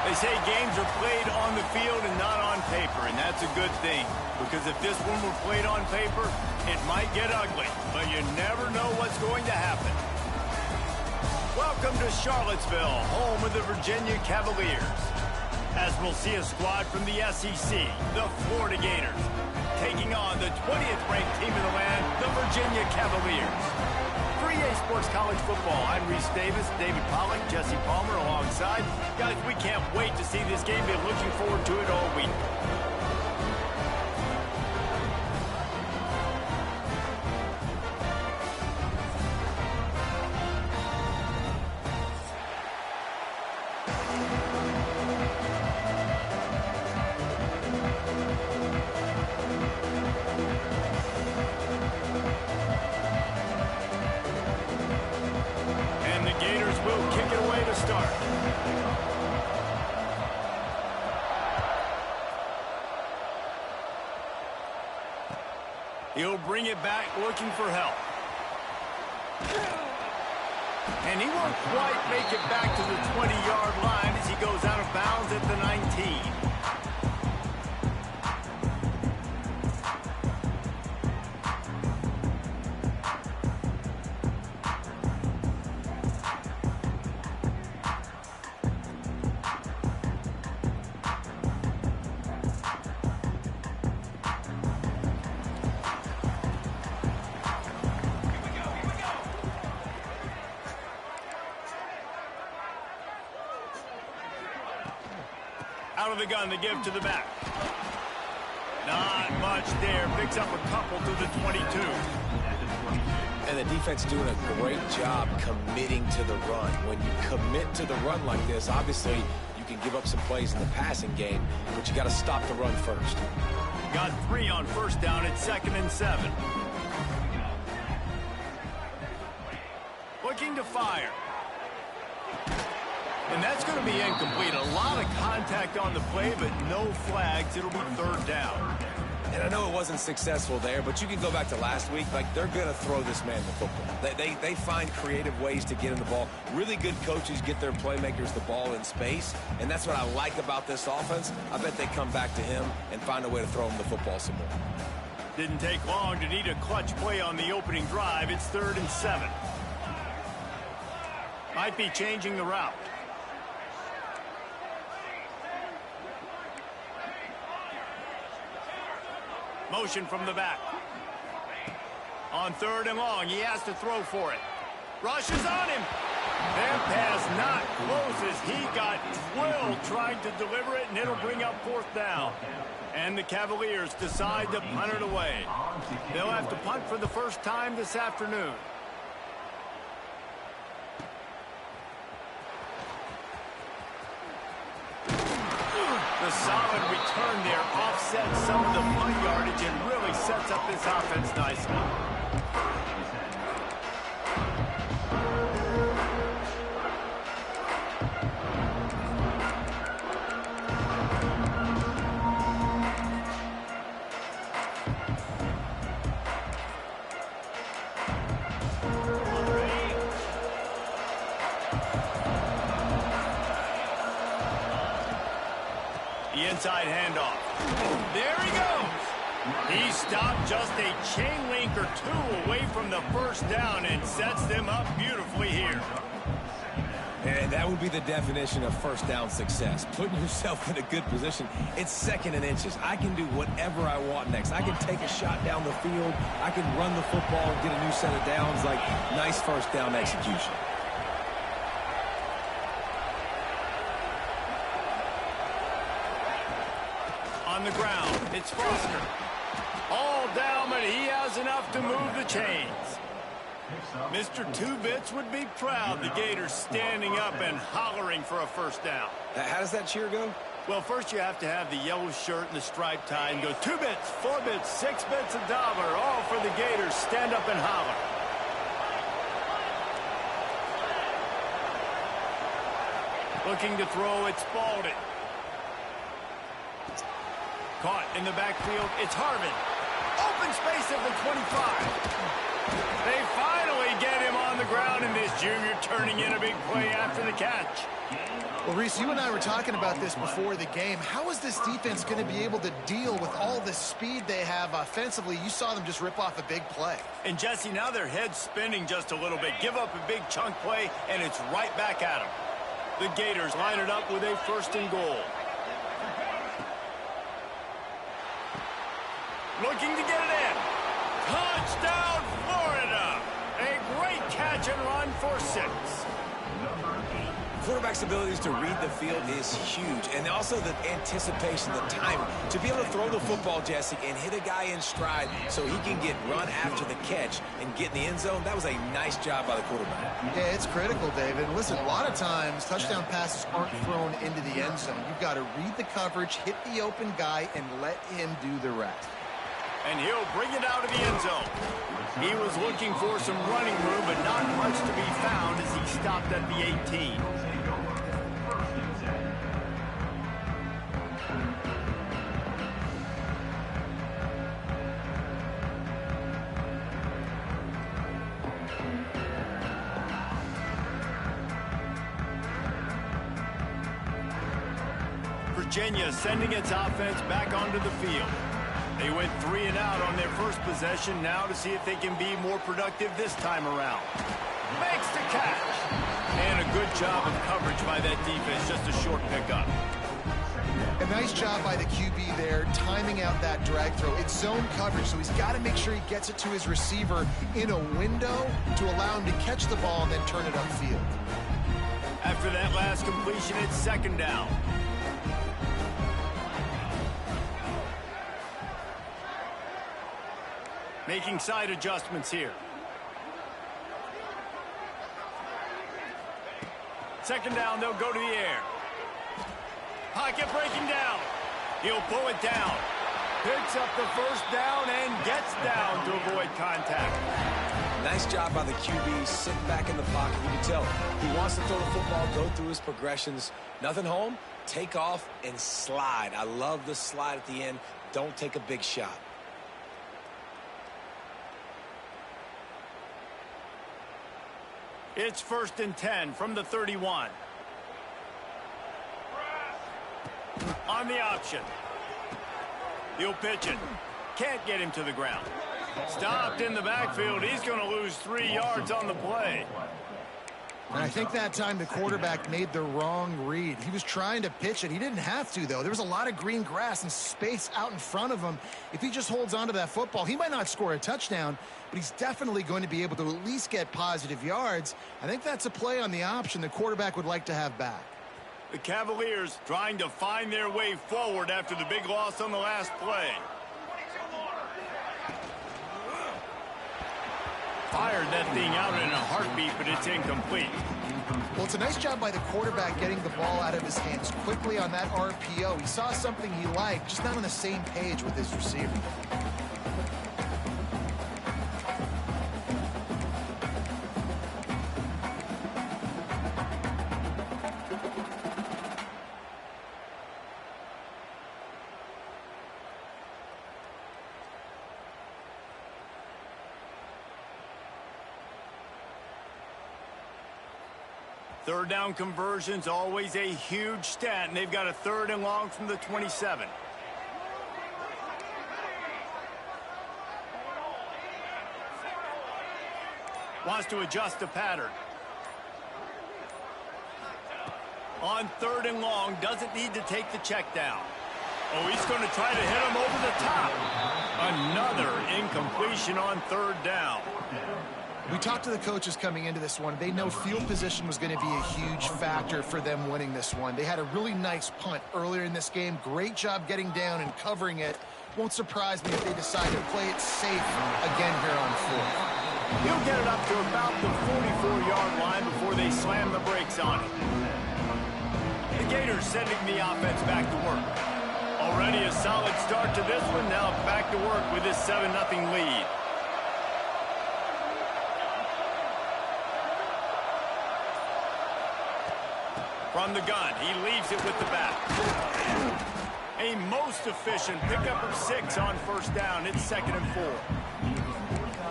They say games are played on the field and not on paper, and that's a good thing. Because if this one were played on paper, it might get ugly, but you never know what's going to happen. Welcome to Charlottesville, home of the Virginia Cavaliers. As we'll see a squad from the SEC, the Florida Gators, taking on the 20th ranked team in the land, the Virginia Cavaliers. 3A Sports College Football, I'm Reese Davis, David Pollack, Jesse Palmer alongside. Guys, we can't wait to see this game. Been looking forward to it all week. He'll bring it back looking for help. And he won't quite make it back to the 20-yard line as he goes out of bounds at the 19. Out of the gun, the give to the back. Not much there. Picks up a couple to the 22. And the defense doing a great job committing to the run. When you commit to the run like this, obviously you can give up some plays in the passing game, but you got to stop the run first. Got 3 on first down at 2nd and 7. Looking to fire. And that's going to be incomplete. A lot of contact on the play, but no flags. It'll be 3rd down. And I know it wasn't successful there, but you can go back to last week. Like, they're going to throw this man the football. They find creative ways to get him the ball. Really good coaches get their playmakers the ball in space, and that's what I like about this offense. I bet they come back to him and find a way to throw him the football some more. Didn't take long to need a clutch play on the opening drive. It's 3rd and 7. Might be changing the route. Motion from the back. On 3rd and long, he has to throw for it. Rushes on him. That pass not close as he got drilled trying to deliver it, and it'll bring up 4th down. And the Cavaliers decide to punt it away. They'll have to punt for the first time this afternoon. The solid return there offsets some of the punt yardage and really sets up this offense nicely. The inside handoff. There he goes. He stopped just a chain link or 2 away from the first down and sets them up beautifully here. And that would be the definition of first down success. Putting yourself in a good position. It's 2nd and inches. I can do whatever I want next. I can take a shot down the field. I can run the football and get a new set of downs. Like, nice first down execution. On the ground, it's Foster. All down, but he has enough to move the chains. Mr. Two-Bits would be proud. The Gators standing up and hollering for a first down. How does that cheer go? Well, first you have to have the yellow shirt and the striped tie and go 2 bits, 4 bits, 6 bits, $1, all for the Gators. Stand up and holler. Looking to throw, it's Spalding. Caught in the backfield, it's Harvin. Open space at the 25. They finally get him on the ground, and this junior turning in a big play after the catch. Well, Reese, you and I were talking about this before the game. How is this defense going to be able to deal with all the speed they have offensively? You saw them just rip off a big play. And, Jesse, now their head's spinning just a little bit. Give up a big chunk play, and it's right back at them. The Gators line it up with a 1st and goal. Looking to get it in. Touchdown, Florida! A great catch and run for 6. Quarterback's abilities to read the field is huge, and also the anticipation, the timing. To be able to throw the football, Jesse, and hit a guy in stride so he can get run after the catch and get in the end zone, that was a nice job by the quarterback. Yeah, it's critical, David. Listen, a lot of times touchdown passes aren't thrown into the end zone. You've got to read the coverage, hit the open guy, and let him do the rest. And he'll bring it out of the end zone. He was looking for some running room, but not much to be found as he stopped at the 18. Virginia sending its offense back onto the field. They went 3 and out on their first possession, now to see if they can be more productive this time around. Makes the catch. And a good job of coverage by that defense, just a short pickup. A nice job by the QB there, timing out that drag throw. It's zone coverage, so he's got to make sure he gets it to his receiver in a window to allow him to catch the ball and then turn it upfield. After that last completion, it's 2nd down. Making side adjustments here. 2nd down, they'll go to the air. Pocket breaking down. He'll pull it down. Picks up the 1st down and gets down to avoid contact. Nice job by the QB, sitting back in the pocket. You can tell he wants to throw the football, go through his progressions. Nothing home, take off and slide. I love the slide at the end. Don't take a big shot. It's 1st and 10 from the 31. On the option. He'll pitch it. Can't get him to the ground. Stopped in the backfield. He's going to lose 3 yards on the play. And I think that time the quarterback made the wrong read. He was trying to pitch it. He didn't have to, though. There was a lot of green grass and space out in front of him. If he just holds on to that football, he might not score a touchdown, but he's definitely going to be able to at least get positive yards. I think that's a play on the option the quarterback would like to have back. The Cavaliers trying to find their way forward after the big loss on the last play. Fired that thing out in a heartbeat, but it's incomplete. Well, it's a nice job by the quarterback getting the ball out of his hands quickly on that RPO. He saw something he liked, just not on the same page with his receiver. Third down conversions, always a huge stat, and they've got a 3rd and long from the 27. Wants to adjust the pattern. On 3rd and long, doesn't need to take the check down. Oh, he's going to try to hit him over the top. Another incompletion on 3rd down. We talked to the coaches coming into this one. They know field position was going to be a huge factor for them winning this one. They had a really nice punt earlier in this game. Great job getting down and covering it. Won't surprise me if they decide to play it safe again here on 4th. He'll get it up to about the 44-yard line before they slam the brakes on it. The Gators sending the offense back to work. Already a solid start to this one. Now back to work with this 7-0 lead. From the gun, he leaves it with the bat. A most efficient pickup of 6 on 1st down. It's 2nd and 4.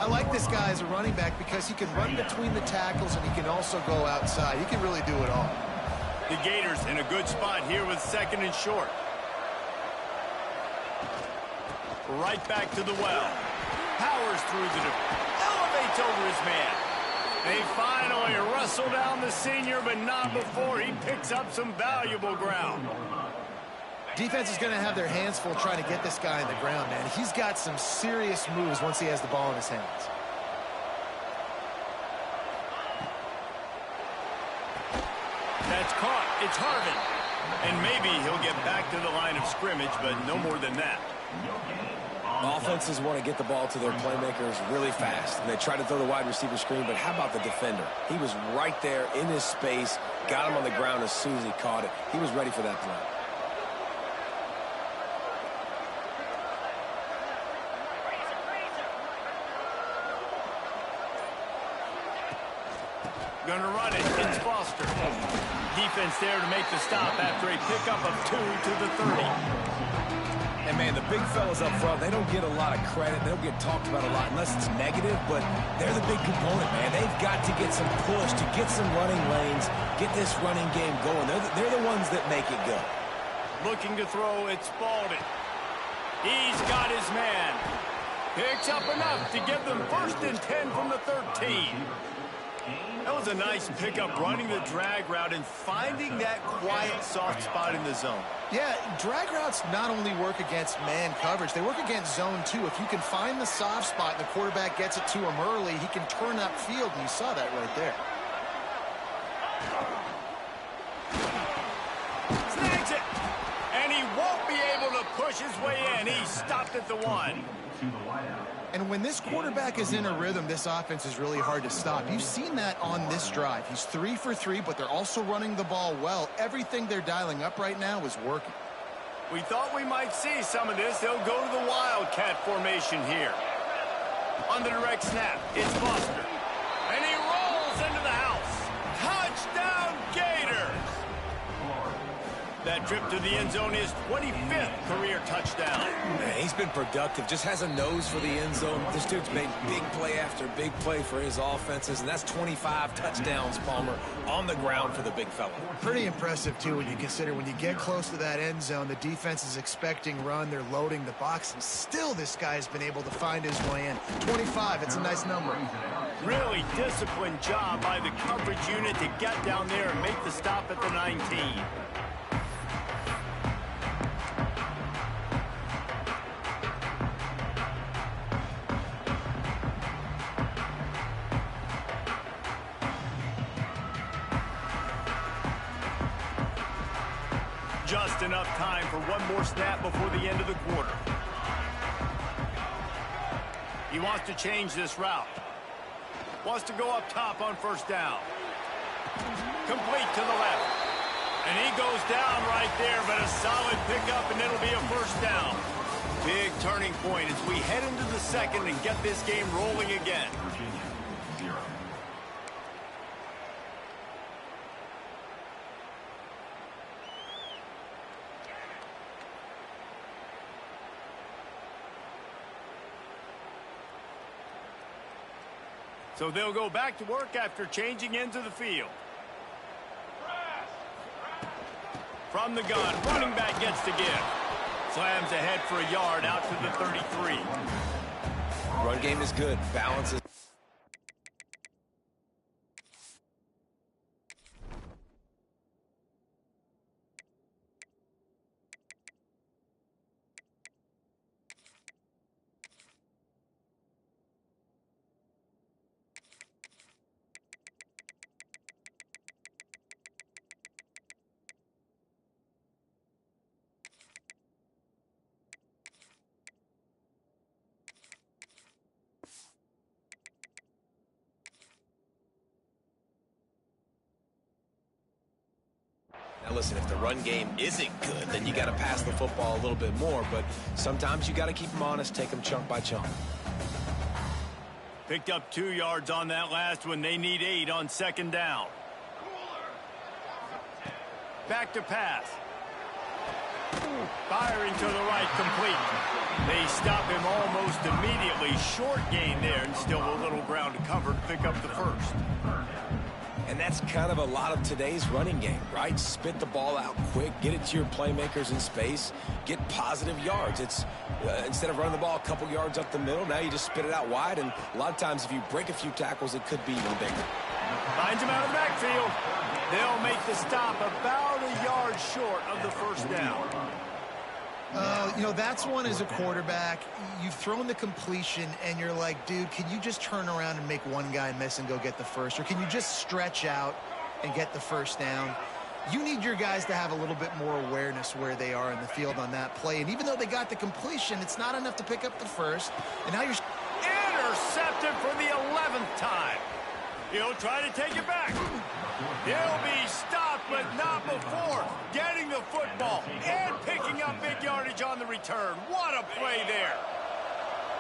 I like this guy as a running back because he can run between the tackles and he can also go outside. He can really do it all. The Gators in a good spot here with 2nd and short. Right back to the well. Powers through elevates over his man. They finally wrestle down the senior, but not before he picks up some valuable ground. Defense is going to have their hands full trying to get this guy on the ground, man. He's got some serious moves once he has the ball in his hands. That's caught. It's Harvin. And maybe he'll get back to the line of scrimmage, but no more than that. Offenses want to get the ball to their playmakers really fast. And they try to throw the wide receiver screen, but how about the defender? He was right there in his space, got him on the ground as soon as he caught it. He was ready for that play. Gonna run it. It's Foster. Defense there to make the stop after a pickup of 2 to the 30. And, man, the big fellas up front, they don't get a lot of credit. They don't get talked about a lot unless it's negative, but they're the big component, man. They've got to get some push, to get some running lanes, get this running game going. They're the ones that make it go. Looking to throw, it's Spalding. He's got his man. Picks up enough to give them 1st and 10 from the 13. That was a nice pickup, running the drag route and finding that quiet, soft spot in the zone. Yeah, drag routes not only work against man coverage, they work against zone too. If you can find the soft spot and the quarterback gets it to him early, he can turn upfield, and you saw that right there. Snags it! And he won't be able to push his way in. He stopped at the 1. And when this quarterback is in a rhythm, this offense is really hard to stop. You've seen that on this drive. He's 3 for 3, but they're also running the ball well. Everything they're dialing up right now is working. We thought we might see some of this. They'll go to the Wildcat formation here. On the direct snap, it's Foster. And he rolls into the house. Touchdown, Gators! That trip to the end zone is 25th career touchdown. Man, he's been productive, just has a nose for the end zone. This dude's made big play after big play for his offenses, and that's 25 touchdowns, Palmer, on the ground for the big fella. Pretty impressive, too, when you consider when you get close to that end zone, the defense is expecting run, they're loading the box, and still this guy's been able to find his way in. 25, it's a nice number. Really disciplined job by the coverage unit to get down there and make the stop at the 19. Just enough time for one more snap before the end of the quarter. He wants to change this route. Wants to go up top on 1st down. Complete to the left. And he goes down right there, but a solid pickup, and it'll be a 1st down. Big turning point as we head into the 2nd and get this game rolling again. So they'll go back to work after changing into the field. From the gun, running back gets to give. Slams ahead for a yard out to the 33. Run game is good. Balance is... Now listen, if the run game isn't good, then you got to pass the football a little bit more, but sometimes you got to keep them honest, take them chunk by chunk. Picked up 2 yards on that last one. They need 8 on 2nd down. Back to pass. Firing to the right, complete. They stop him almost immediately. Short gain there, and still a little ground to cover to pick up the first. And that's kind of a lot of today's running game, right? Spit the ball out quick, get it to your playmakers in space, get positive yards. It's instead of running the ball a couple yards up the middle, now you just spit it out wide, and a lot of times if you break a few tackles, it could be even bigger. Finds him out of the backfield. They'll make the stop about a yard short of the first down. You know, that's one as a quarterback. You've thrown the completion, and you're like, dude, can you just turn around and make one guy miss and go get the first? Or can you just stretch out and get the first down? You need your guys to have a little bit more awareness where they are in the field on that play. And even though they got the completion, it's not enough to pick up the first. And now you're... Intercepted for the 11th time. He'll try to take it back. He'll be stopped, but not before getting the football and picking up big yardage on the return. What a play there.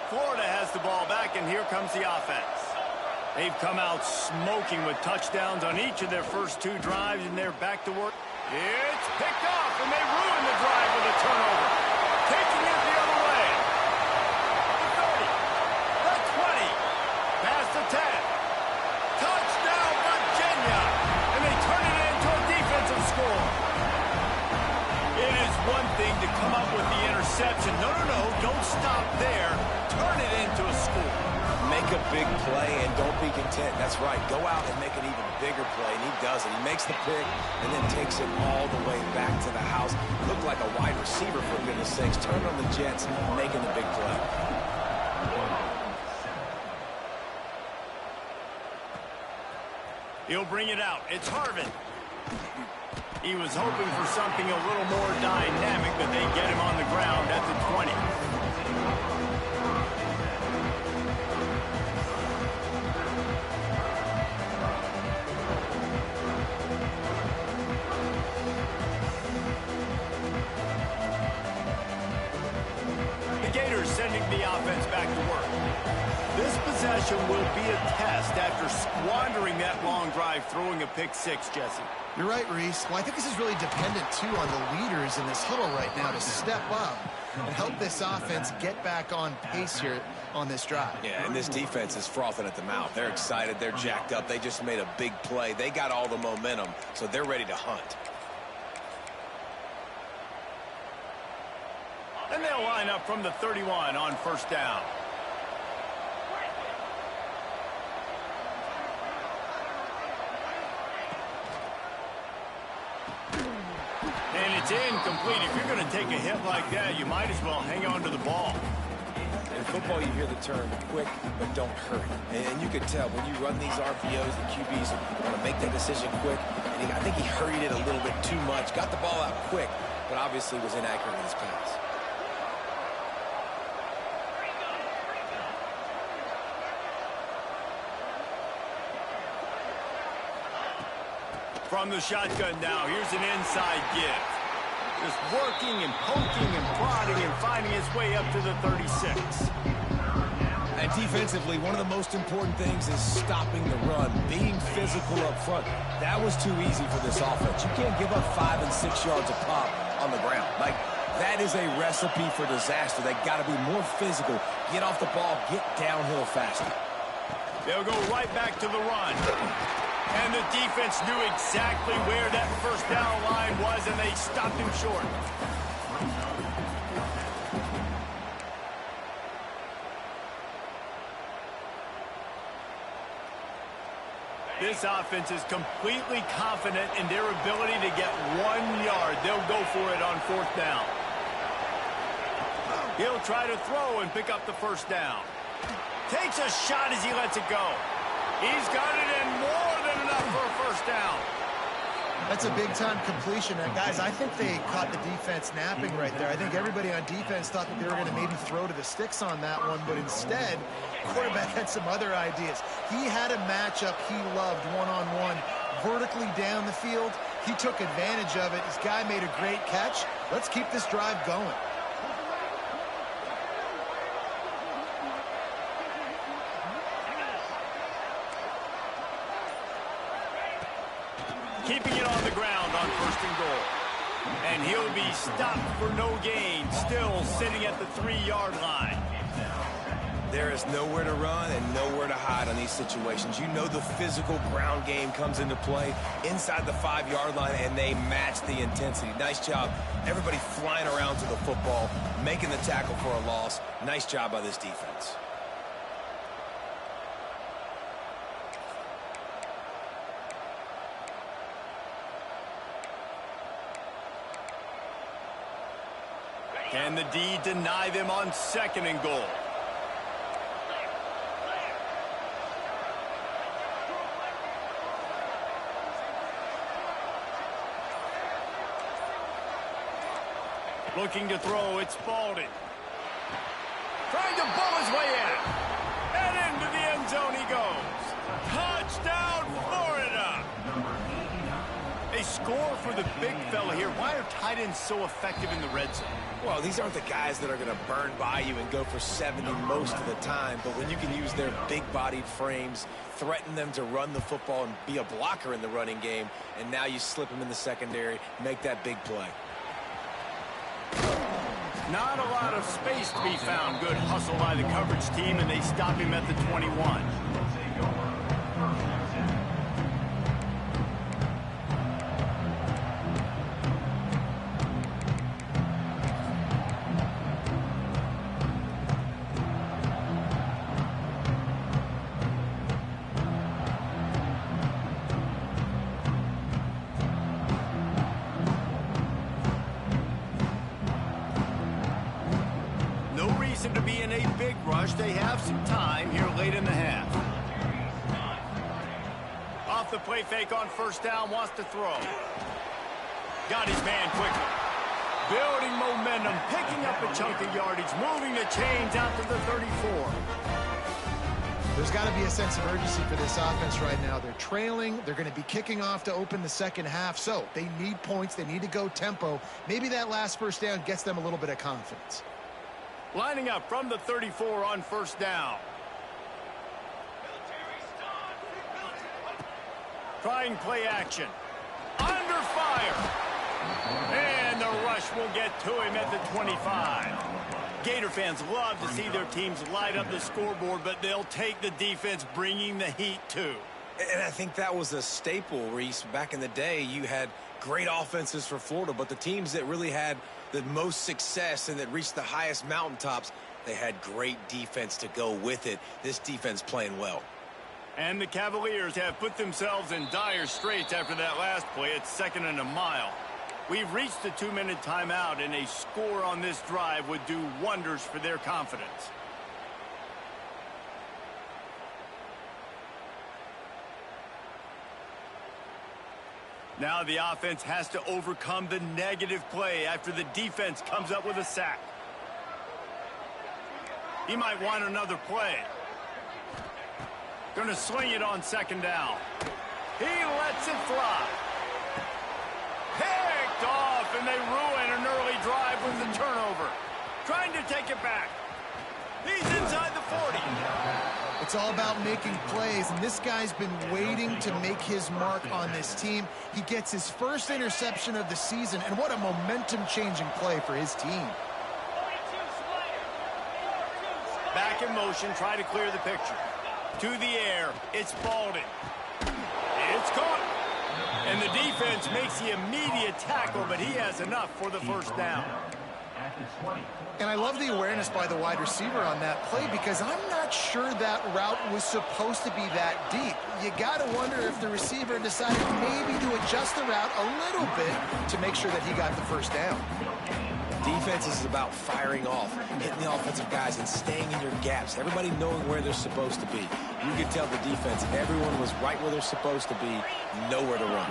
Florida has the ball back, and here comes the offense. They've come out smoking with touchdowns on each of their first two drives, and they're back to work. It's picked off, and they ruin the drive with a turnover. Taking it the other way. The 30, the 20, past the 10. Touchdown, Virginia! And they turn it into a defensive score. It is one thing to come up with the interception. No, don't stop there. Turn it into a score. Make a big play and don't be content. That's right. Go out and make an even bigger play, and he does it. He makes the pick and then takes it all the way back to the house. Looked like a wide receiver, for goodness sakes. Turned on the Jets, making the big play. He'll bring it out. It's Harvin. He was hoping for something a little more dynamic, but they get him on the ground at the 20. The Gators sending the offense back to work. This possession will be a test after squandering that long drive, throwing a pick six, Jesse. You're right, Reese. Well, I think this is really dependent, too, on the leaders in this huddle right now to step up and help this offense get back on pace here on this drive. Yeah, and this defense is frothing at the mouth. They're excited. They're jacked up. They just made a big play. They got all the momentum, so they're ready to hunt. And they'll line up from the 31 on first down. And it's incomplete. If you're going to take a hit like that, you might as well hang on to the ball. In football, you hear the term quick, but don't hurry. And you can tell when you run these RPOs, the QBs want to make that decision quick. And I think he hurried it a little bit too much. Got the ball out quick, but obviously was inaccurate in his pass. From the shotgun now, here's an inside give. Just working and poking and prodding and finding his way up to the 36. And defensively, one of the most important things is stopping the run, being physical up front. That was too easy for this offense. You can't give up 5 and 6 yards a pop on the ground. Like, that is a recipe for disaster. They got to be more physical, get off the ball, get downhill faster. They'll go right back to the run. And the defense knew exactly where that first down line was, and they stopped him short. This offense is completely confident in their ability to get 1 yard. They'll go for it on fourth down. He'll try to throw and pick up the first down. Takes a shot as he lets it go. He's got it in more than enough for a first down. That's a big-time completion. And guys, I think they caught the defense napping right there. I think everybody on defense thought that they were going to maybe throw to the sticks on that one, but instead, quarterback had some other ideas. He had a matchup he loved one-on-one, vertically down the field. He took advantage of it. This guy made a great catch. Let's keep this drive going. Keeping it on the ground on first and goal. And he'll be stopped for no gain, still sitting at the 3-yard line. There is nowhere to run and nowhere to hide on these situations. You know the physical ground game comes into play inside the 5-yard line, and they match the intensity. Nice job. Everybody flying around to the football, making the tackle for a loss. Nice job by this defense. Can the D deny them on 2nd and goal? Looking to throw, it's Spalding. Trying to bull his way in. And into the end zone he goes. Touchdown, Florida! A score for the big fella here. Why are tight ends so effective in the red zone? Well, these aren't the guys that are going to burn by you and go for 70 most of the time, but when you can use their big-bodied frames, threaten them to run the football and be a blocker in the running game, and now you slip them in the secondary, make that big play. Not a lot of space to be found. Good hustle by the coverage team, and they stop him at the 21. To be in a big rush. They have some time here late in the half. Off the play fake on 1st down, wants to throw. Got his man quickly. Building momentum, picking up a chunk of yardage, moving the chains out to the 34. There's got to be a sense of urgency for this offense right now. They're trailing. They're going to be kicking off to open the 2nd half, so they need points. They need to go tempo. Maybe that last 1st down gets them a little bit of confidence. Lining up from the 34 on 1st down. Trying play action. Under fire. And the rush will get to him at the 25. Gator fans love to see their teams light up the scoreboard, but they'll take the defense bringing the heat too. And I think that was a staple, Reese. Back in the day, you had great offenses for Florida, but the teams that really had the most success and that reached the highest mountaintops, they had great defense to go with it. This defense playing well. And the Cavaliers have put themselves in dire straits after that last play. It's 2nd and a mile. We've reached the 2-minute timeout, and a score on this drive would do wonders for their confidence. Now the offense has to overcome the negative play after the defense comes up with a sack. He might want another play. Going to sling it on 2nd down. He lets it fly. Picked off, and they ruin an early drive with the turnover. Trying to take it back. He's inside the 40. It's all about making plays, and this guy's been waiting to make his mark on this team. He gets his first interception of the season, and what a momentum-changing play for his team. Back in motion, try to clear the picture. To the air, it's Spalding. It's caught. And the defense makes the immediate tackle, but he has enough for the 1st down. And I love the awareness by the wide receiver on that play, because I'm not sure that route was supposed to be that deep. You got to wonder if the receiver decided maybe to adjust the route a little bit to make sure that he got the 1st down. Defense is about firing off, hitting the offensive guys, and staying in your gaps. Everybody knowing where they're supposed to be. You could tell the defense, everyone was right where they're supposed to be, nowhere to run.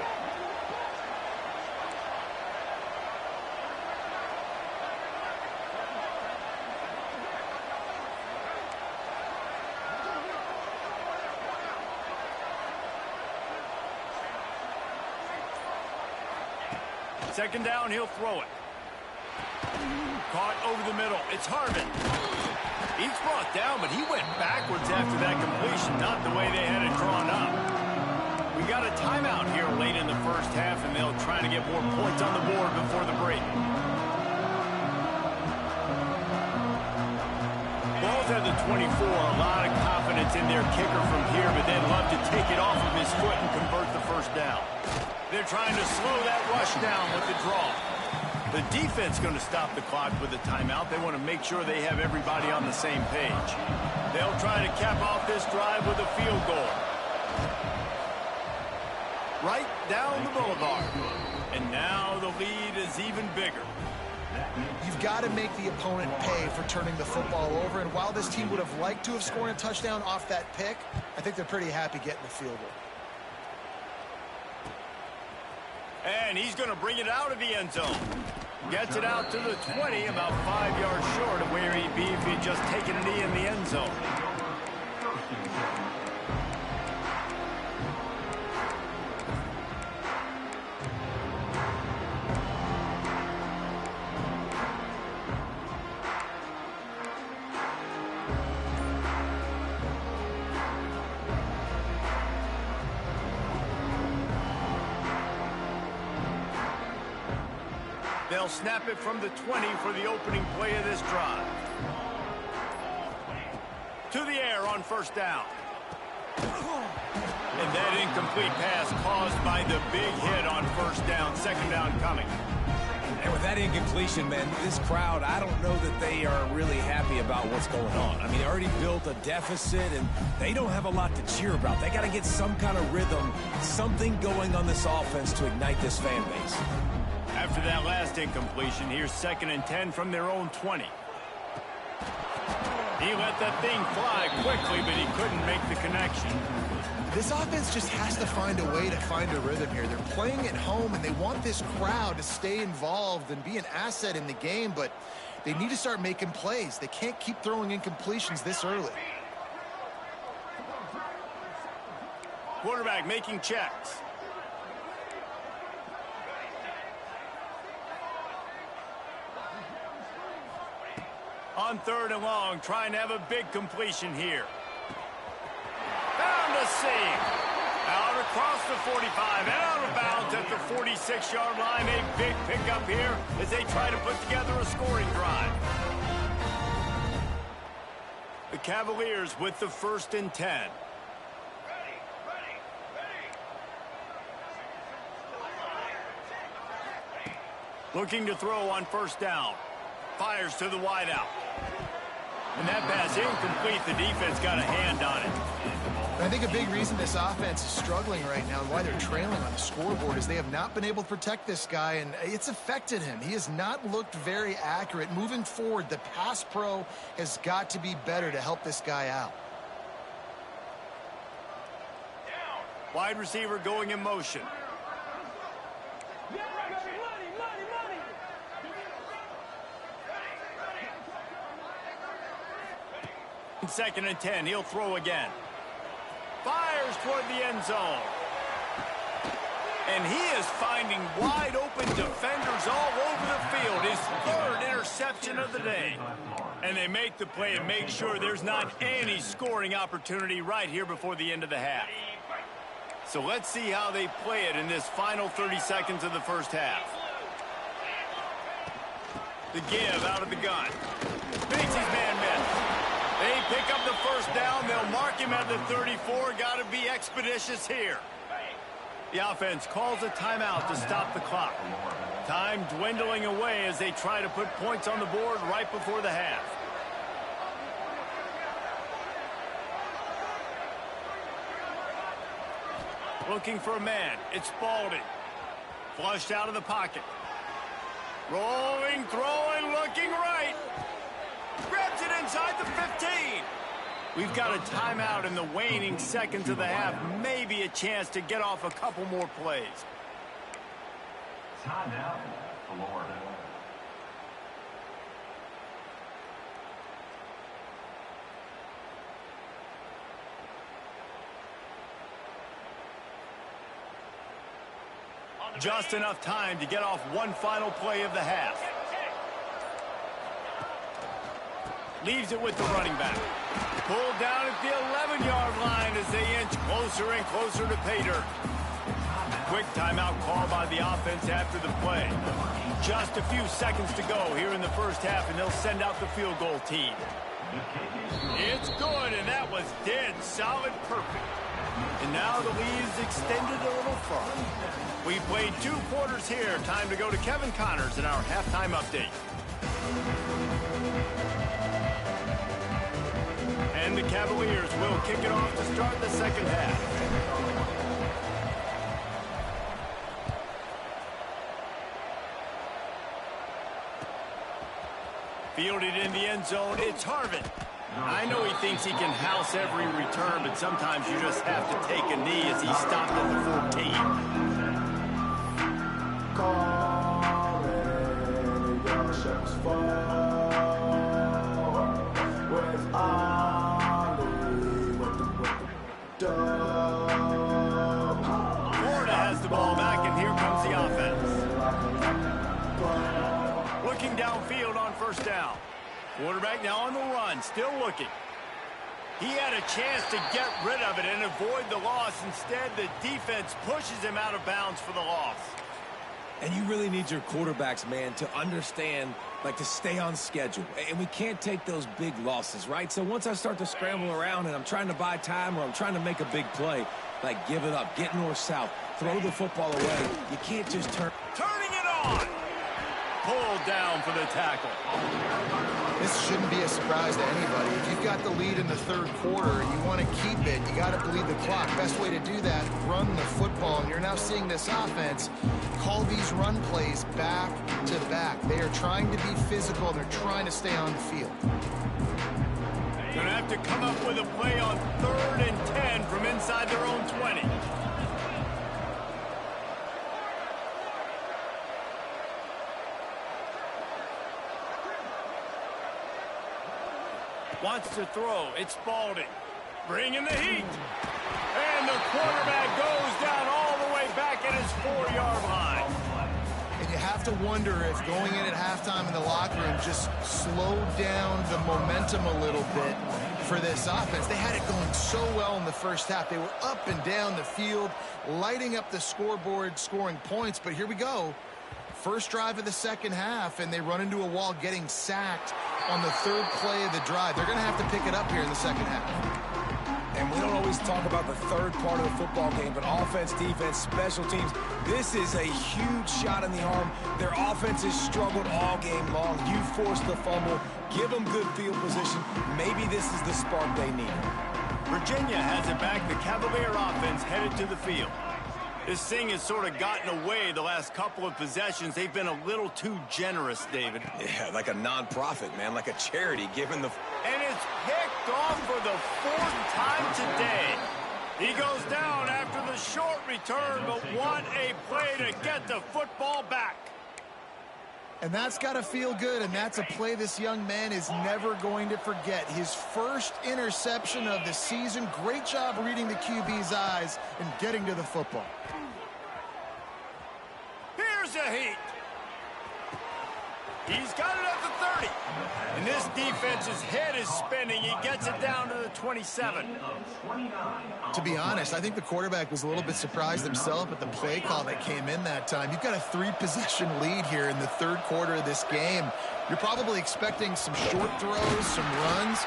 Second down, he'll throw it. Caught over the middle. It's Harvin. He's brought down, but he went backwards after that completion, not the way they had it drawn up. We got a timeout here late in the first half, and they'll try to get more points on the board before the break. Ball's at the 24. A lot of confidence in their kicker from here, but they'd love to take it off of his foot and convert the first down. They're trying to slow that rush down with the draw. The defense going to stop the clock with a timeout. They want to make sure they have everybody on the same page. They'll try to cap off this drive with a field goal. Right down the boulevard. And now the lead is even bigger. You've got to make the opponent pay for turning the football over. And while this team would have liked to have scored a touchdown off that pick, I think they're pretty happy getting the field goal. And he's going to bring it out of the end zone. Gets it out to the 20, about 5 yards short of where he'd be if he'd just taken a knee in the end zone. They'll snap it from the 20 for the opening play of this drive. To the air on first down. And that incomplete pass caused by the big hit on first down. Second down coming. And with that incompletion, man, this crowd, I don't know that they are really happy about what's going on. I mean, they already built a deficit, and they don't have a lot to cheer about. They got to get some kind of rhythm, something going on this offense to ignite this fan base. After that last incompletion, here's 2nd and 10 from their own 20. He let that thing fly quickly, but he couldn't make the connection. This offense just has to find a way to find a rhythm here. They're playing at home, and they want this crowd to stay involved and be an asset in the game, but they need to start making plays. They can't keep throwing incompletions this early. Quarterback making checks. On 3rd and long, trying to have a big completion here. Found a seam. Out across the 45 and out of bounds at the 46-yard line. A big pickup here as they try to put together a scoring drive. The Cavaliers with the 1st and 10. Looking to throw on first down. Fires to the wideout. And that pass incomplete. The defense got a hand on it. I think a big reason this offense is struggling right now and why they're trailing on the scoreboard is they have not been able to protect this guy, and it's affected him. He has not looked very accurate. Moving forward, the pass pro has got to be better to help this guy out. Wide receiver going in motion. Second and 10, he'll throw again. Fires toward the end zone. And he is finding wide open defenders all over the field. His 3rd interception of the day. And they make the play and make sure there's not any scoring opportunity right here before the end of the half. So let's see how they play it in this final 30 seconds of the first half. The give out of the gun. Makes his man miss. They pick up the first down. They'll mark him at the 34. Got to be expeditious here. The offense calls a timeout to stop the clock. Time dwindling away as they try to put points on the board right before the half. Looking for a man. It's Spalding. Flushed out of the pocket. Rolling, throwing, looking right. Grabs it inside the 15. We've got a timeout in the waning seconds of the half. Maybe a chance to get off a couple more plays. Timeout, Florida. Just enough time to get off one final play of the half. Leaves it with the running back. Pulled down at the 11-yard line as they inch closer and closer to pay dirt. quick timeout call by the offense after the play. Just a few seconds to go here in the first half, and they'll send out the field goal team. It's good, and that was dead solid perfect. And now the lead is extended a little further. We played 2 quarters here. Time to go to Kevin Connors in our halftime update. And the Cavaliers will kick it off to start the second half. Fielded in the end zone, it's Harvin. I know he thinks he can house every return, but sometimes you just have to take a knee as he stopped at the 14. Florida has the ball back, and here comes the offense. Looking downfield on first down. Quarterback now on the run, still looking. He had a chance to get rid of it and avoid the loss. Instead, the defense pushes him out of bounds for the loss. And you really need your quarterbacks, man, to understand, like, to stay on schedule. And we can't take those big losses, right? So once I start to scramble around and I'm trying to buy time or I'm trying to make a big play, like, give it up, get north-south, throw the football away. You can't just turning it on. Pulled down for the tackle. This shouldn't be a surprise to anybody. If you've got the lead in the third quarter and you want to keep it, you got to bleed the clock. Best way to do that, run the football. And you're now seeing this offense call these run plays back to back. They are trying to be physical. They're trying to stay on the field. Going to have to come up with a play on 3rd and 10 from inside their own 20. Wants to throw. It's Spalding. Bringing the heat. And the quarterback goes down all the way back at his 4-yard line. And you have to wonder if going in at halftime in the locker room just slowed down the momentum a little bit for this offense. They had it going so well in the first half. They were up and down the field, lighting up the scoreboard, scoring points. But here we go. First drive of the second half, and they run into a wall, getting sacked on the 3rd play of the drive. They're going to have to pick it up here in the second half. And we don't always talk about the third part of the football game, but offense, defense, special teams, this is a huge shot in the arm. Their offense has struggled all game long. You force the fumble, give them good field position. Maybe this is the spark they need. Virginia has it back. The Cavalier offense headed to the field. This thing has sort of gotten away the last couple of possessions. They've been a little too generous, David. Yeah, like a non-profit, man, like a charity, given the... And it's picked off for the 4th time today. He goes down after the short return, but what a play to get the football back. And that's got to feel good, and that's a play this young man is never going to forget. His first interception of the season. Great job reading the QB's eyes and getting to the football. Here's a heat. He's got it at the 30. And this defense's head is spinning. He gets it down to the 27. To be honest, I think the quarterback was a little bit surprised himself at the play call that came in that time. You've got a 3-possession lead here in the third quarter of this game. You're probably expecting some short throws, some runs.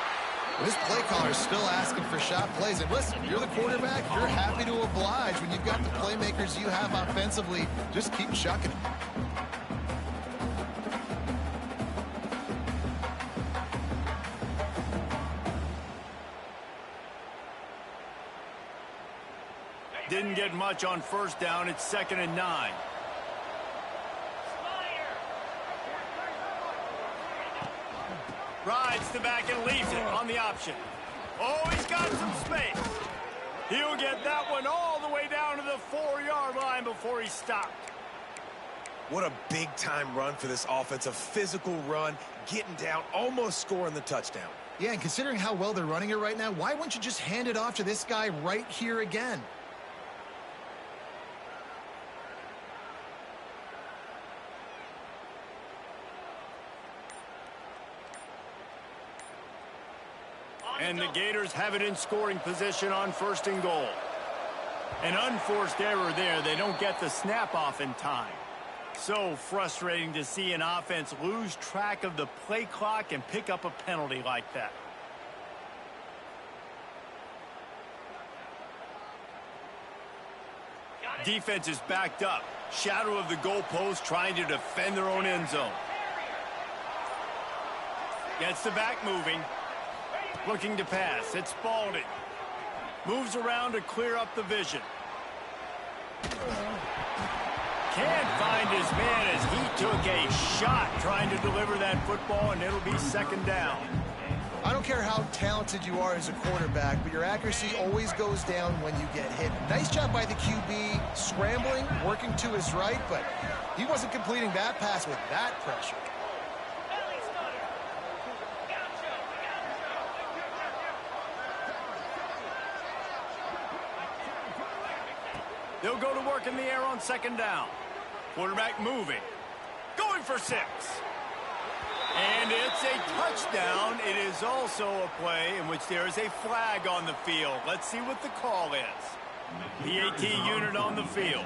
This play caller is still asking for shot plays. And listen, you're the quarterback. You're happy to oblige when you've got the playmakers you have offensively. Just keep chucking it. Didn't get much on first down. It's 2nd and 9. Rides the back and leaves it on the option. Oh, he's got some space. He'll get that one all the way down to the 4-yard line before he stopped. What a big-time run for this offense. A physical run, getting down, almost scoring the touchdown. Yeah, and considering how well they're running it right now, why wouldn't you just hand it off to this guy right here again? And the Gators have it in scoring position on 1st and goal. An unforced error there. They don't get the snap off in time. So frustrating to see an offense lose track of the play clock and pick up a penalty like that. Defense is backed up. Shadow of the goalpost, trying to defend their own end zone. Gets the back moving. Looking to pass. It's Spalding. Moves around to clear up the vision. Can't find his man as he took a shot trying to deliver that football, and it'll be second down. I don't care how talented you are as a quarterback, but your accuracy always goes down when you get hit. Nice job by the QB scrambling, working to his right, but he wasn't completing that pass with that pressure. They'll go to work in the air on second down. Quarterback moving. Going for 6. And it's a touchdown. It is also a play in which there is a flag on the field. Let's see what the call is. PAT unit on the field.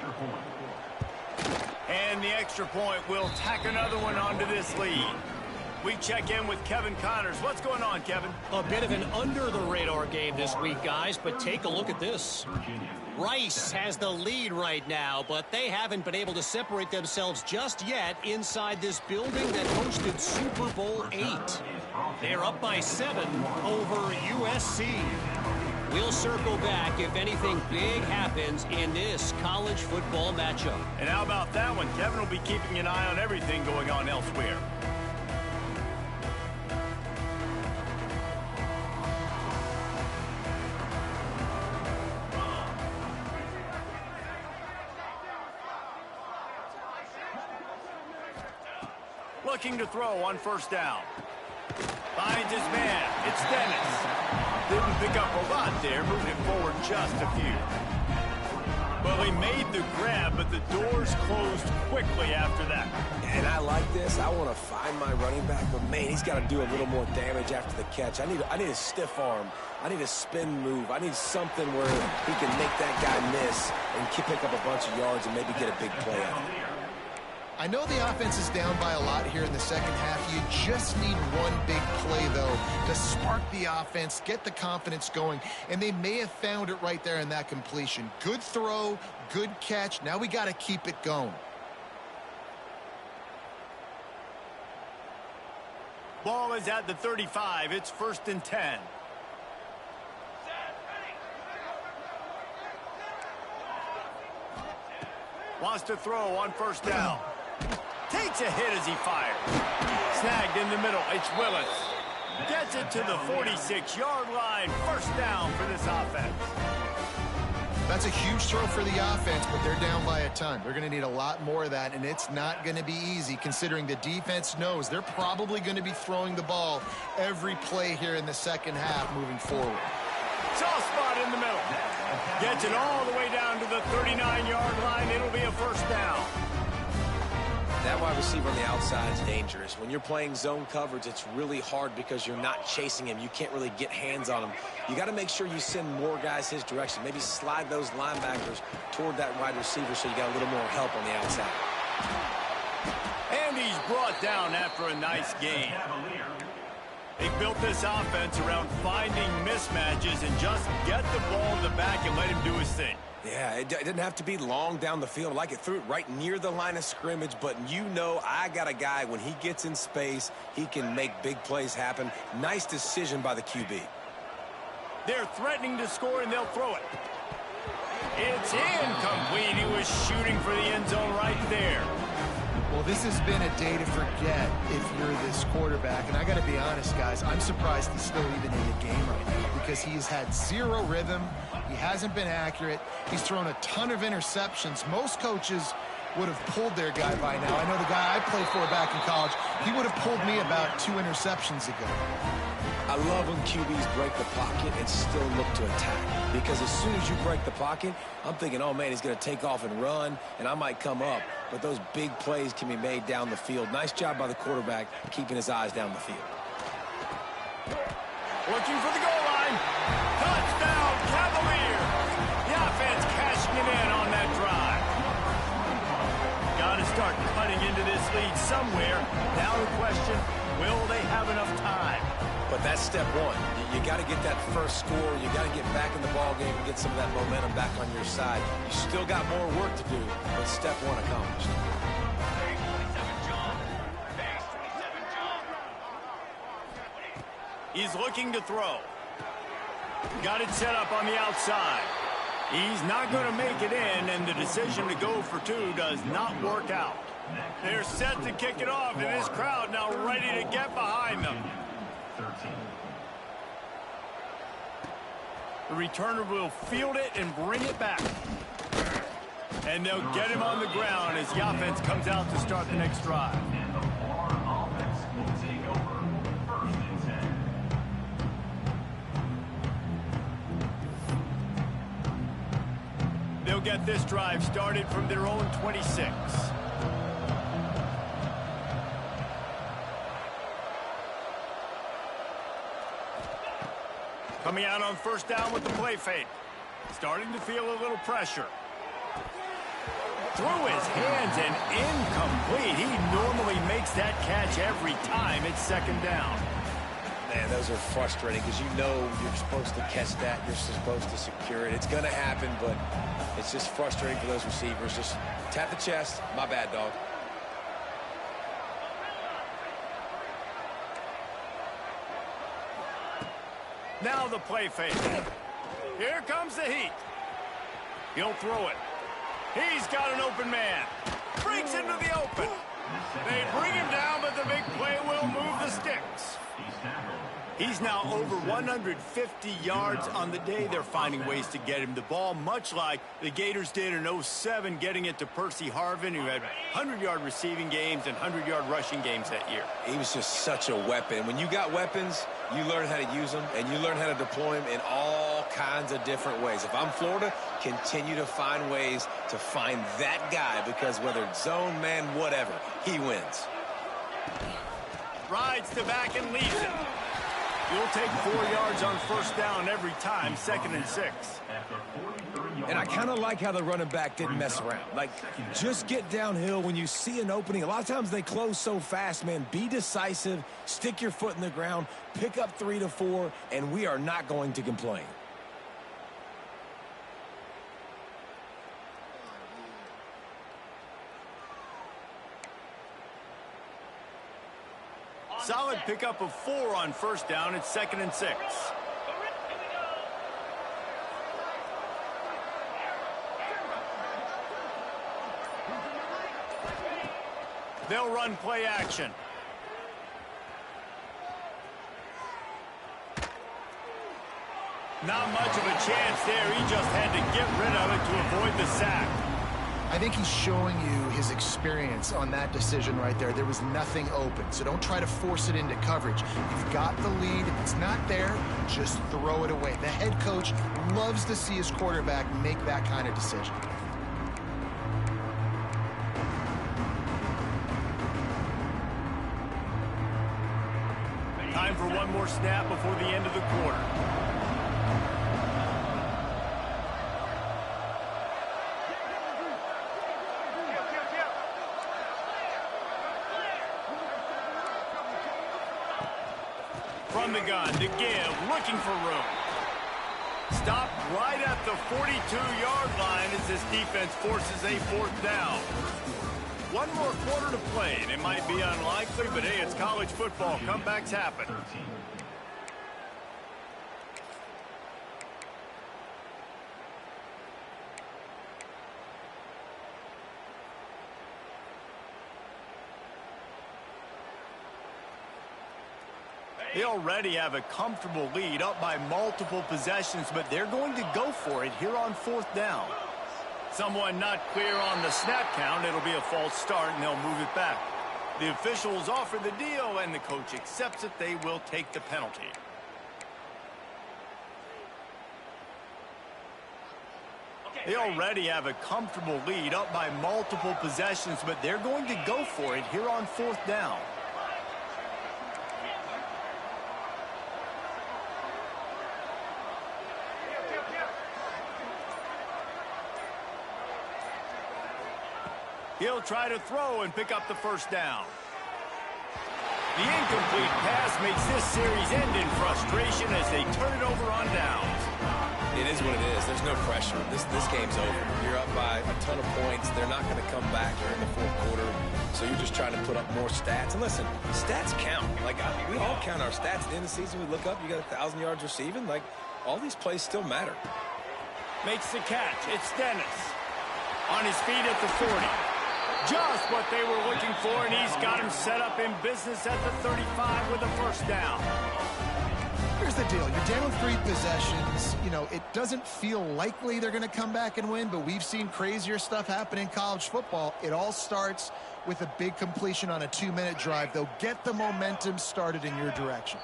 And the extra point will tack another one onto this lead. We check in with Kevin Connors. What's going on, Kevin? A bit of an under-the-radar game this week, guys, but take a look at this. Rice has the lead right now, but they haven't been able to separate themselves just yet inside this building that hosted Super Bowl 8. They're up by 7 over USC. We'll circle back if anything big happens in this college football matchup. And how about that one? Kevin will be keeping an eye on everything going on elsewhere. Looking to throw on first down. Finds his man. It's Dennis. Didn't pick up a lot there, moving it forward just a few. Well, he made the grab, but the doors closed quickly after that. And I like this. I want to find my running back, but man, he's got to do a little more damage after the catch. I need a stiff arm. I need a spin move. I need something where he can make that guy miss and pick up a bunch of yards and maybe get a big play out of it. I know the offense is down by a lot here in the second half. You just need one big play, though, to spark the offense, get the confidence going, and they may have found it right there in that completion. Good throw, good catch. Now we got to keep it going. Ball is at the 35. It's 1st and 10. Wants to throw on first down. Takes a hit as he fires. Snagged in the middle. It's Willis. Gets it to the 46-yard line. First down for this offense. That's a huge throw for the offense, but they're down by a ton. They're going to need a lot more of that, and it's not going to be easy considering the defense knows they're probably going to be throwing the ball every play here in the second half moving forward. Soft spot in the middle. Gets it all the way down to the 39-yard line. It'll be a first down. That wide receiver on the outside is dangerous. When you're playing zone coverage, it's really hard because you're not chasing him. You can't really get hands on him. You got to make sure you send more guys his direction. Maybe slide those linebackers toward that wide receiver so you got a little more help on the outside. And he's brought down after a nice gain. They built this offense around finding mismatches and just get the ball to the back and let him do his thing. Yeah, it didn't have to be long down the field. Like it threw it right near the line of scrimmage, but you know I got a guy, when he gets in space, he can make big plays happen. Nice decision by the QB. They're threatening to score, and they'll throw it. It's incomplete. He was shooting for the end zone right there. Well, this has been a day to forget if you're this quarterback. And I got to be honest, guys, I'm surprised he's still even in the game right now because he's had zero rhythm. He hasn't been accurate. He's thrown a ton of interceptions. Most coaches would have pulled their guy by now. I know the guy I played for back in college, he would have pulled me about 2 interceptions ago. I love when QBs break the pocket and still look to attack. Because as soon as you break the pocket, I'm thinking, oh, man, he's going to take off and run, and I might come up. But those big plays can be made down the field. Nice job by the quarterback keeping his eyes down the field. Looking for the goal line. Touchdown, Cavaliers. The offense cashing cutting into this lead somewhere. Now the question, will they have enough time? But that's step one. You got to get that first score. You got to get back in the ball game and get some of that momentum back on your side. You still got more work to do, but step one accomplished. He's looking to throw. Got it set up on the outside. He's not going to make it in, and the decision to go for two does not work out. They're set to kick it off, and this crowd now ready to get behind them. The returner will field it and bring it back. And they'll get him on the ground as the offense comes out to start the next drive. They'll get this drive started from their own 26. Coming out on first down with the play fake. Starting to feel a little pressure. Through his hands and incomplete. He normally makes that catch every time it's second down. Man, those are frustrating because you know you're supposed to catch that. You're supposed to secure it. It's going to happen, but it's just frustrating for those receivers. Just tap the chest. My bad, dog. Now the play fake. Here comes the heat. He'll throw it. He's got an open man. Breaks into the open. They bring him down, but the big play will move the sticks. He's now over 150 yards on the day. They're finding ways to get him the ball, much like the Gators did in 07, getting it to Percy Harvin, who had 100-yard receiving games and 100-yard rushing games that year. He was just such a weapon. When you got weapons, you learn how to use them, and you learn how to deploy them in all kinds of different ways. If I'm Florida, continue to find ways to find that guy, because whether it's zone, man, whatever, he wins. Rides to back and leaves it. You'll take 4 yards on first down every time, 2nd and 6. And I kind of like how the running back didn't mess around. Like, just get downhill when you see an opening. A lot of times they close so fast, man. Be decisive, stick your foot in the ground, pick up 3 to 4, and we are not going to complain. Solid pickup of 4 on first down. It's 2nd and 6. They'll run play action. Not much of a chance there. He just had to get rid of it to avoid the sack. I think he's showing you his experience on that decision right there. There was nothing open, so don't try to force it into coverage. You've got the lead. If it's not there, just throw it away. The head coach loves to see his quarterback make that kind of decision. Time for one more snap before the end of the quarter. From the gun to give, looking for room. Stopped right at the 42-yard line as this defense forces a 4th down. One more quarter to play, and it might be unlikely, but hey, it's college football. Comebacks happen. They already have a comfortable lead, up by multiple possessions, but they're going to go for it here on 4th down. Someone not clear on the snap count. It'll be a false start, and they'll move it back. The officials offer the deal, and the coach accepts it. They will take the penalty. They already have a comfortable lead, up by multiple possessions, but they're going to go for it here on 4th down. He'll try to throw and pick up the first down. The incomplete pass makes this series end in frustration as they turn it over on downs. It is what it is. There's no pressure. This game's over. You're up by a ton of points. They're not going to come back during the fourth quarter. So you're just trying to put up more stats. And listen, stats count. Like, we all count our stats. At the end of the season, we look up, you got 1,000 yards receiving. Like, all these plays still matter. Makes the catch. It's Dennis. On his feet at the 40. Just what they were looking for, and he's got him set up in business at the 35 with a first down. Here's the deal. You're down 3 possessions. You know, it doesn't feel likely they're going to come back and win, but we've seen crazier stuff happen in college football. It all starts with a big completion on a 2-minute drive. They'll get the momentum started in your direction.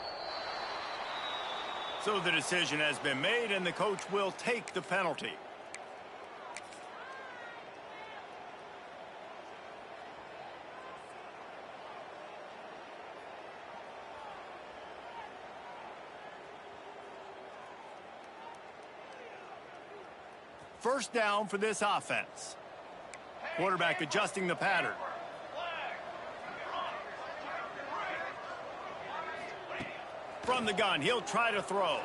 So the decision has been made, and the coach will take the penalty. First down for this offense. Quarterback adjusting the pattern. From the gun, he'll try to throw.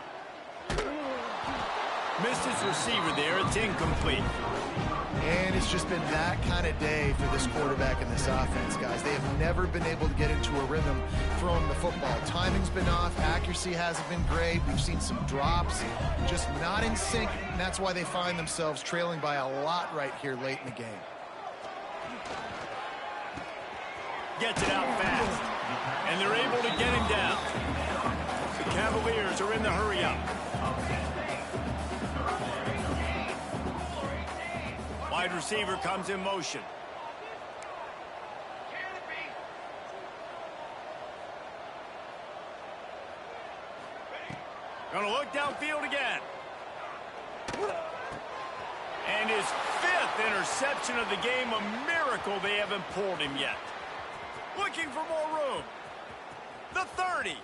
Missed his receiver there. It's incomplete. And it's just been that kind of day for this quarterback and this offense, guys. They have never been able to get into a rhythm throwing the football. Timing's been off. Accuracy hasn't been great. We've seen some drops. Just not in sync, and that's why they find themselves trailing by a lot right here late in the game. Gets it out fast. And they're able to get him down. The Cavaliers are in the hurry-up. Wide receiver comes in motion. Gonna look downfield again. And his 5th interception of the game. A miracle they haven't pulled him yet. Looking for more room. The 30.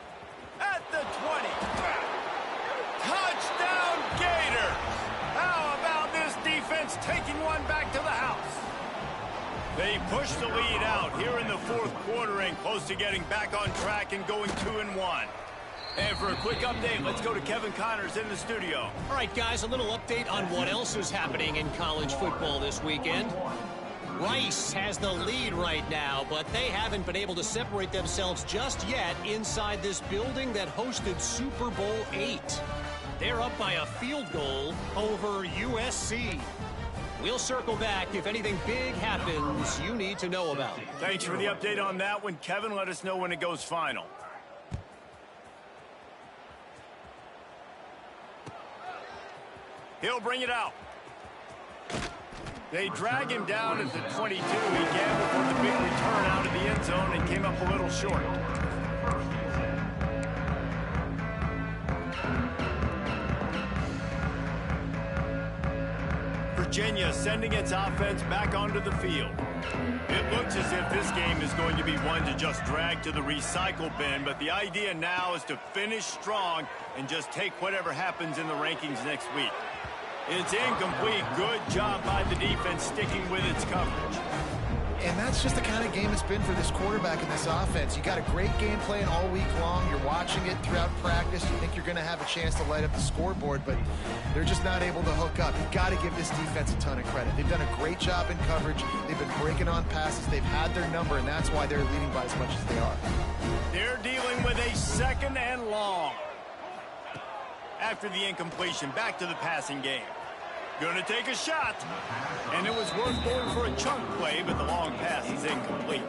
At the 20. Touchdown Gators. How about this defense taking one back to the house? They push the lead out here in the fourth quarter and close to getting back on track and going 2-1. And for a quick update, let's go to Kevin Connors in the studio. All right, guys, a little update on what else is happening in college football this weekend. Rice has the lead right now, but they haven't been able to separate themselves just yet inside this building that hosted Super Bowl VIII. They're up by a field goal over USC. We'll circle back if anything big happens you need to know about. Thanks for the update on that one, Kevin. Let us know when it goes final. He'll bring it out. They drag him down at the 22. He gambled for the big return out of the end zone and came up a little short. Virginia sending its offense back onto the field. It looks as if this game is going to be one to just drag to the recycle bin, but the idea now is to finish strong and just take whatever happens in the rankings next week. It's incomplete. Good job by the defense sticking with its coverage. And that's just the kind of game it's been for this quarterback and this offense. You got a great game plan all week long. You're watching it throughout practice. You think you're going to have a chance to light up the scoreboard, but they're just not able to hook up. You've got to give this defense a ton of credit. They've done a great job in coverage. They've been breaking on passes. They've had their number, and that's why they're leading by as much as they are. They're dealing with a 2nd and long. After the incompletion, back to the passing game. Going to take a shot. And it was worth going for a chunk play, but the long pass is incomplete.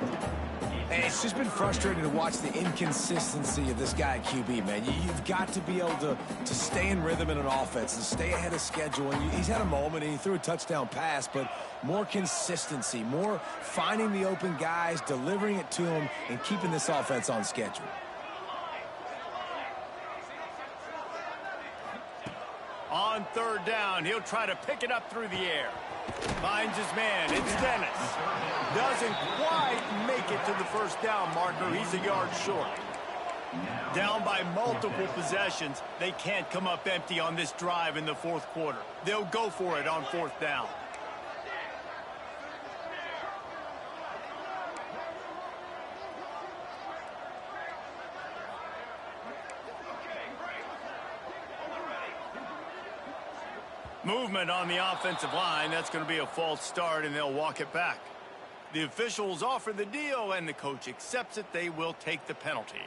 And it's just been frustrating to watch the inconsistency of this guy at QB, man. You've got to be able to stay in rhythm in an offense and stay ahead of schedule. And he's had a moment, and he threw a touchdown pass, but more consistency, more finding the open guys, delivering it to them, and keeping this offense on schedule. On 3rd down, he'll try to pick it up through the air. Finds his man. It's Dennis. Doesn't quite make it to the first down marker. He's a yard short. Down by multiple possessions. They can't come up empty on this drive in the fourth quarter. They'll go for it on 4th down. Movement on the offensive line. That's going to be a false start, and they'll walk it back. The officials offer the deal, and the coach accepts it. They will take the penalty.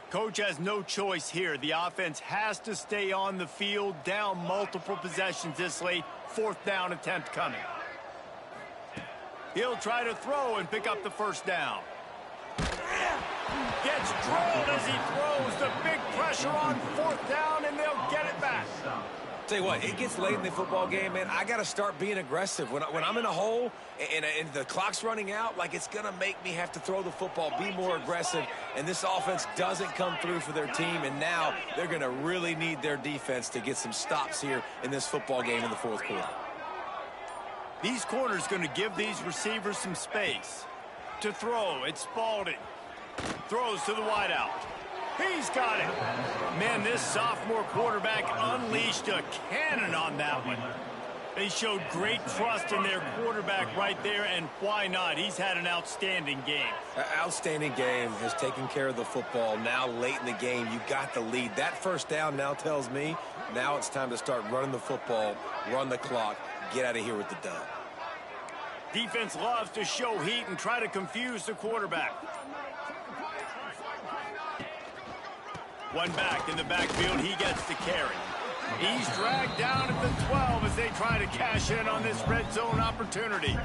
Coach has no choice here. The offense has to stay on the field, down multiple possessions this late. 4th down attempt coming. He'll try to throw and pick up the first down. Gets drilled as he throws. The big pressure on 4th down, and they'll get it back. Tell you what, it gets late in the football game, man. I got to start being aggressive. When I'm in a hole and the clock's running out, like, it's going to make me have to throw the football, be more aggressive, and this offense doesn't come through for their team, and now they're going to really need their defense to get some stops here in this football game in the 4th quarter. These corners going to give these receivers some space. To throw, it's Spalding. Throws to the wideout. He's got it. Man, this sophomore quarterback unleashed a cannon on that one. They showed great trust in their quarterback right there, and why not? He's had an outstanding game. Outstanding game, has taken care of the football. Now late in the game, you got the lead. That first down now tells me now it's time to start running the football, run the clock, get out of here with the dub. Defense loves to show heat and try to confuse the quarterback. One back in the backfield, he gets the carry. He's dragged down at the 12 as they try to cash in on this red zone opportunity.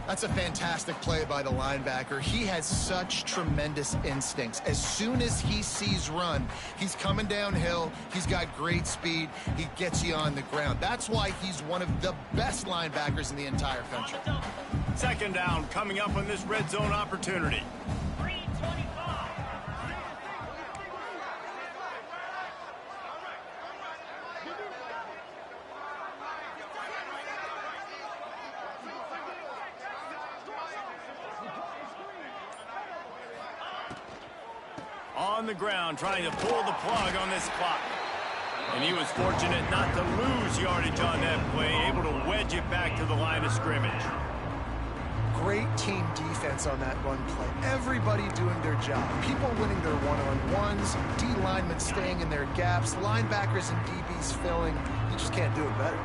That's a fantastic play by the linebacker. He has such tremendous instincts. As soon as he sees run, he's coming downhill. He's got great speed. He gets you on the ground. That's why he's one of the best linebackers in the entire country. 2nd down coming up on this red zone opportunity. On the ground, trying to pull the plug on this clock. And he was fortunate not to lose yardage on that play, able to wedge it back to the line of scrimmage. Great team defense on that run play. Everybody doing their job. People winning their one-on-ones, D linemen staying in their gaps, linebackers and DBs filling. You just can't do it better.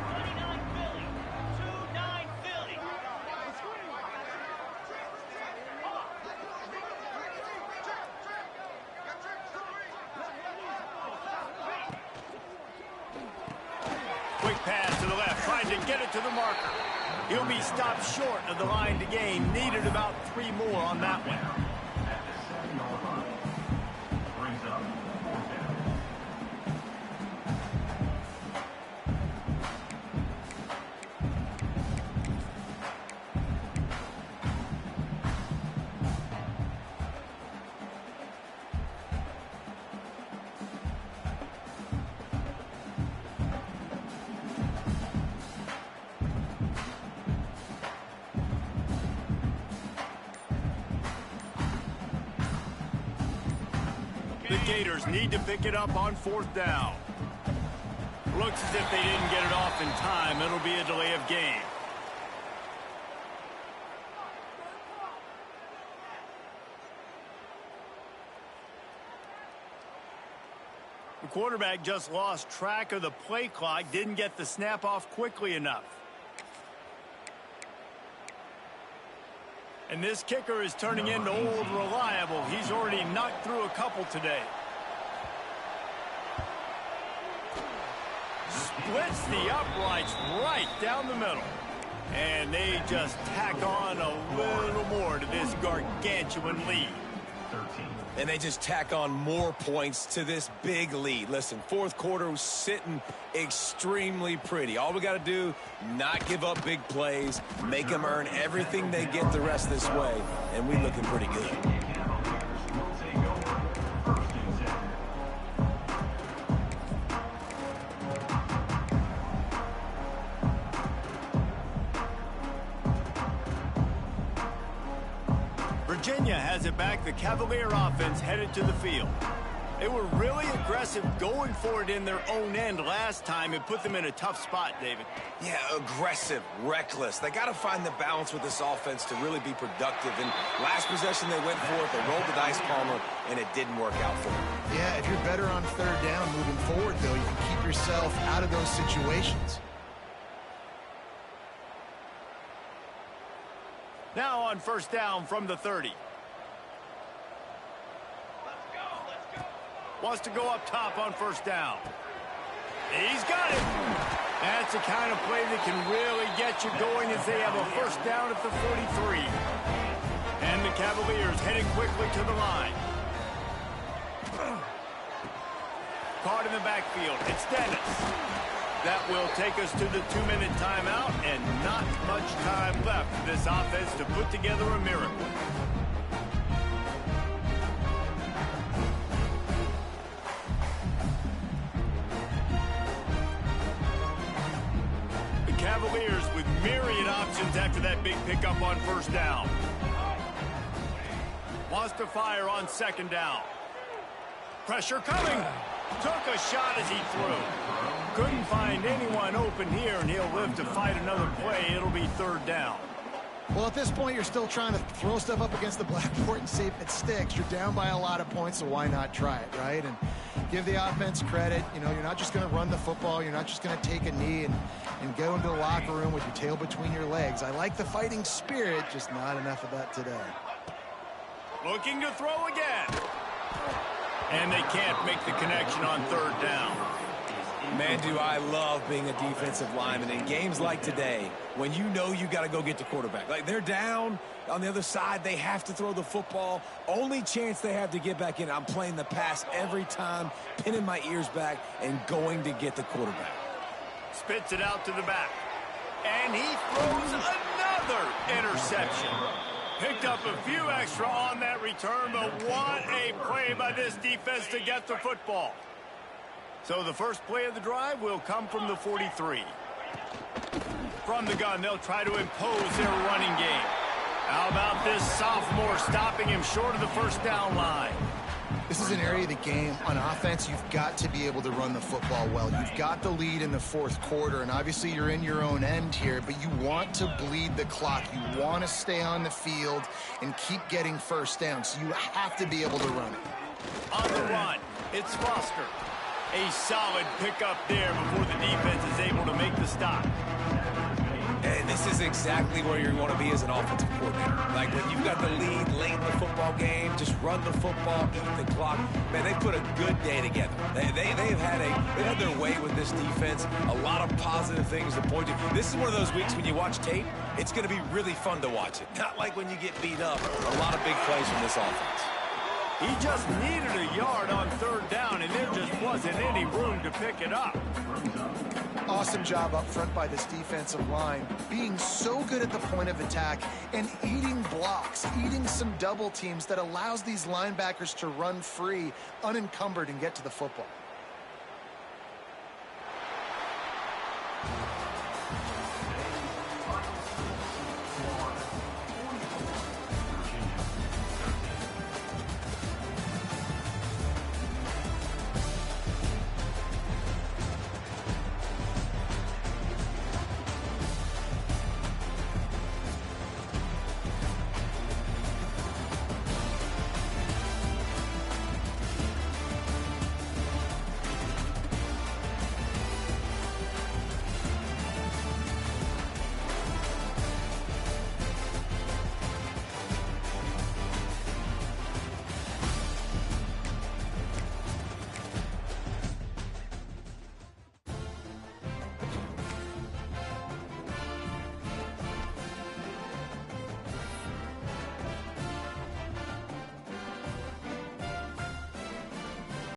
Quick pass to the left, trying to get it to the marker. He'll be stopped short of the line to gain. Needed about 3 more on that one. The Gators need to pick it up on 4th down. Looks as if they didn't get it off in time. It'll be a delay of game. The quarterback just lost track of the play clock, didn't get the snap off quickly enough. And this kicker is turning into old reliable. He's already knocked through a couple today. Splits the uprights right down the middle. And they just tack on a little more to this gargantuan lead. And they just tack on more points to this big lead. Listen, 4th quarter was sitting extremely pretty. All we got to do, not give up big plays, make them earn everything they get the rest this way, and we looking pretty good. Virginia has it back. The Cavalier offense headed to the field. They were really aggressive going for it in their own end last time and put them in a tough spot, David. Yeah, aggressive, reckless. They got to find the balance with this offense to really be productive. And last possession they went for it, they rolled the dice, Palmer, and it didn't work out for them. Yeah, if you're better on third down moving forward, though, you can keep yourself out of those situations. Now on first down from the 30. Wants to go up top on first down. He's got it. That's the kind of play that can really get you going as they have a first down at the 43. And the Cavaliers heading quickly to the line. Caught in the backfield. It's Dennis. That will take us to the 2-minute timeout, and not much time left for this offense to put together a miracle. The Cavaliers with myriad options after that big pickup on first down. Wants to fire on second down. Pressure coming. Took a shot as he threw. Couldn't find anyone open here, and he'll live to fight another play. It'll be third down. Well, at this point, you're still trying to throw stuff up against the blackboard and see if it sticks. You're down by a lot of points, so why not try it, right? And give the offense credit. You know, you're not just going to run the football. You're not just going to take a knee and go into the locker room with your tail between your legs. I like the fighting spirit, just not enough of that today. Looking to throw again. And they can't make the connection on third down. Man, do I love being a defensive lineman in games like today when you know you got to go get the quarterback. Like, they're down on the other side. They have to throw the football. Only chance they have to get back in. I'm playing the pass every time, pinning my ears back and going to get the quarterback. Spits it out to the back. And he throws another interception. Picked up a few extra on that return, but what a play by this defense to get the football. So the first play of the drive will come from the 43. From the gun, they'll try to impose their running game. How about this sophomore stopping him short of the first down line? This is an area of the game. On offense, you've got to be able to run the football well. You've got the lead in the fourth quarter, and obviously you're in your own end here, but you want to bleed the clock. You want to stay on the field and keep getting first down, so you have to be able to run it. On the run, it's Foster. A solid pickup there before the defense is able to make the stop. And this is exactly where you want to be as an offensive coordinator. Like, when you've got the lead late in the football game, just run the football, eat the clock. Man, they put a good day together. They've had their way with this defense. A lot of positive things to point to. This is one of those weeks when you watch tape, it's going to be really fun to watch it. Not like when you get beat up. A lot of big plays from this offense. He just needed a yard on third down, and there just wasn't any room to pick it up. Awesome job up front by this defensive line, being so good at the point of attack and eating blocks, eating some double teams that allows these linebackers to run free, unencumbered, and get to the football.